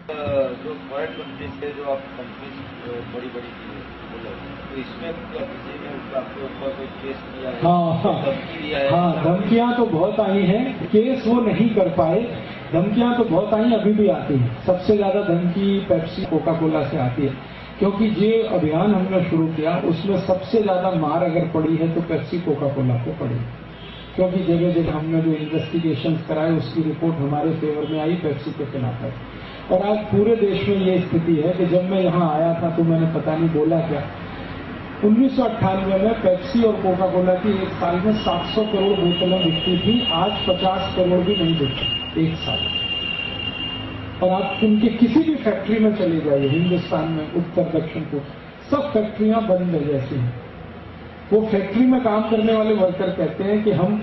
जो foreign countries से जो आप कंट्रीज बड़ी बड़ी बोले, तो इसमें क्या किसी ने आपके ऊपर कोई केस किया है? हाँ, धमकी दिया है? हाँ, धमकियां तो बहुत आई हैं, केस वो नहीं कर पाए। धमकियां तो बहुत आई, अभी भी आती है। सबसे ज्यादा धमकी पेप्सी कोका कोला से आती है, क्योंकि ये अभियान हमने शुरू किया, उसमें सबसे ज्यादा मार अगर पड़ी है तो पेप्सी कोका कोला को पड़ी, क्योंकि जगह जगह हमने जो इन्वेस्टिगेशन कराए उसकी रिपोर्ट हमारे फेवर में आई, पेप्सी के खिलाफ है। और आज पूरे देश में ये स्थिति है कि जब मैं यहाँ आया था तो मैंने पता नहीं बोला क्या, 1998 में पेप्सी और कोका कोला की एक साल में 700 करोड़ बोतलें बिकती थी, आज 50 करोड़ भी नहीं बिकती एक साल। और आप उनके किसी भी फैक्ट्री में चले जाइए हिंदुस्तान में, उत्तर दक्षिण पूर्व, सब फैक्ट्रियां बंद है जैसी हैं। वो फैक्ट्री में काम करने वाले वर्कर कहते हैं कि हम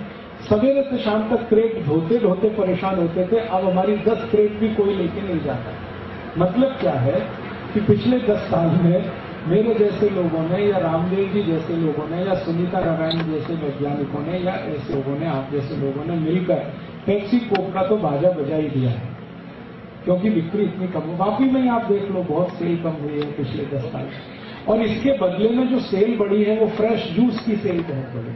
सवेरे से शाम तक क्रेट धोते धोते परेशान होते थे, अब हमारी 10 क्रेट भी कोई लेके नहीं जाता। मतलब क्या है कि पिछले 10 साल में मेरे जैसे लोगों ने, या रामदेव जी जैसे लोगों ने, या सुनीता नारायण जैसे वैज्ञानिकों ने, या ऐसे लोगों ने, आप जैसे लोगों ने मिलकर पेप्सी कोक का तो बाजा बजा ही दिया है, क्योंकि बिक्री इतनी कम हो। वाकई में आप देख लो, बहुत सेल कम हुई है पिछले 10 साल। और इसके बदले में जो सेल बढ़ी है वो फ्रेश जूस की सेल बहुत बढ़ी।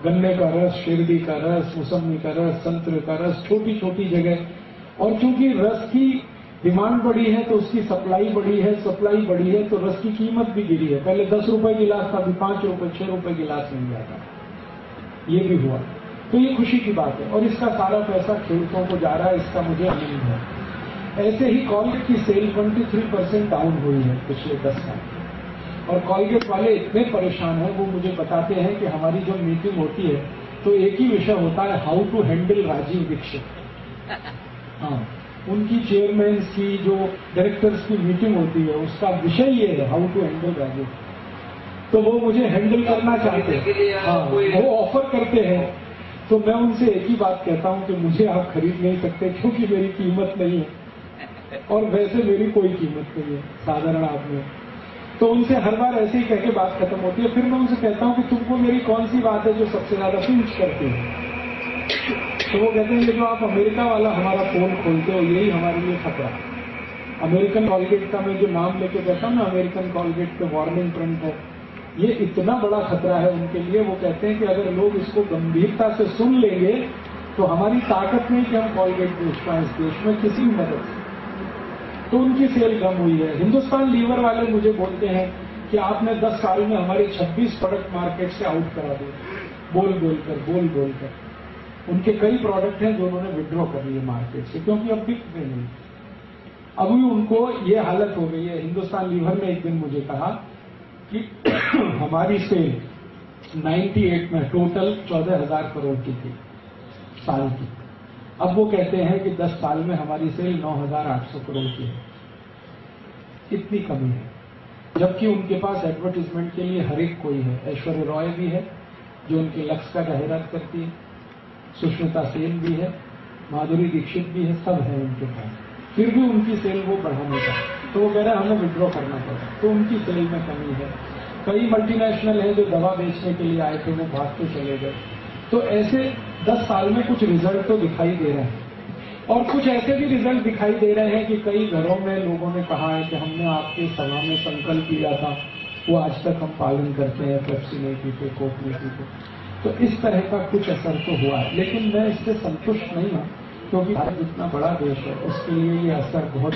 गन्ने का रस, शिरडी का रस, मौसमी का रस, संतरे का रस, छोटी छोटी जगह। और चूंकि रस की डिमांड बढ़ी है तो उसकी सप्लाई बढ़ी है, सप्लाई बढ़ी है तो रस की कीमत भी गिरी है। पहले 10 रुपए गिलास था, अभी 5 रुपए 6 रुपए गिलास मिल जाता, ये भी हुआ। तो ये खुशी की बात है, और इसका सारा पैसा खेडूतों को जा रहा है, इसका मुझे आनंद है। ऐसे ही कॉलगेट की सेल 23% डाउन हुई है पिछले 10 साल। और कॉलगेट वाले इतने परेशान हैं, वो मुझे बताते हैं कि हमारी जब मीटिंग होती है तो एक ही विषय होता है, how to handle Rajiv Dikshit. हाँ, उनकी चेयरमैन की जो डायरेक्टर्स की मीटिंग होती है उसका विषय ये है, हाउ टू हैंडल राजीव। तो वो मुझे हैंडल करना चाहते हैं, हाँ, वो ऑफर करते हैं। तो मैं उनसे एक ही बात कहता हूं कि मुझे आप खरीद नहीं सकते, क्योंकि मेरी कीमत नहीं है, और वैसे मेरी कोई कीमत नहीं है साधारण आदमी। तो उनसे हर बार ऐसे ही कह के बात खत्म होती है। फिर मैं उनसे कहता हूं कि तुमको मेरी कौन सी बात है जो सबसे ज्यादा पिंच करती है? तो वो कहते हैं कि जो आप अमेरिका वाला हमारा फोन खोलते हो, यही हमारे लिए खतरा है। अमेरिकन कॉलगेट का मैं जो नाम लेके कहता हूं ना, अमेरिकन कॉलगेट पे वार्निंग प्रिंट है, ये इतना बड़ा खतरा है उनके लिए। वो कहते हैं कि अगर लोग इसको गंभीरता से सुन लेंगे तो हमारी ताकत नहीं कि हम कॉलगेट बेच पाए इस देश में किसी भी मदद से। तो उनकी सेल कम हुई है। हिंदुस्तान लीवर वाले मुझे बोलते हैं कि आपने 10 साल में हमारे 26 प्रोडक्ट मार्केट से आउट करा दिए, बोल बोलकर। उनके कई प्रोडक्ट हैं जो उन्होंने विड्रॉ कर लिए मार्केट से, क्योंकि अब बिक रहे नहीं। अभी उनको ये हालत हो गई है। हिंदुस्तान लीवर ने एक दिन मुझे कहा कि हमारी सेल 98 में टोटल 14,000 करोड़ की थी साल की। अब वो कहते हैं कि 10 साल में हमारी सेल 9,800 करोड़ की है। इतनी कमी है, जबकि उनके पास एडवर्टीजमेंट के लिए हर एक कोई है। ऐश्वर्या रॉय भी है जो उनके लक्ष्य का जाहिरात करती है, सुष्मिता सेन भी है, माधुरी दीक्षित भी है, सब है उनके पास। फिर भी उनकी सेल वो बढ़ाने का, तो वो कह रहे हैं हमें विड्रॉ करना पड़ा, तो उनकी सेल में कमी है। कई मल्टीनेशनल है जो दवा बेचने के लिए आए थे, वो भाग के चले गए। तो ऐसे 10 साल में कुछ रिजल्ट तो दिखाई दे रहे हैं, और कुछ ऐसे भी रिजल्ट दिखाई दे रहे हैं कि कई घरों में लोगों ने कहा है कि हमने आपके सभा में संकल्प लिया था, वो आज तक हम पालन करते हैं, पेप्सी नहीं पीते, कोक नहीं पीते। तो इस तरह का कुछ असर तो हुआ है, लेकिन मैं इससे संतुष्ट नहीं हूं, क्योंकि भारत इतना बड़ा देश है, उसके लिए ये असर बहुत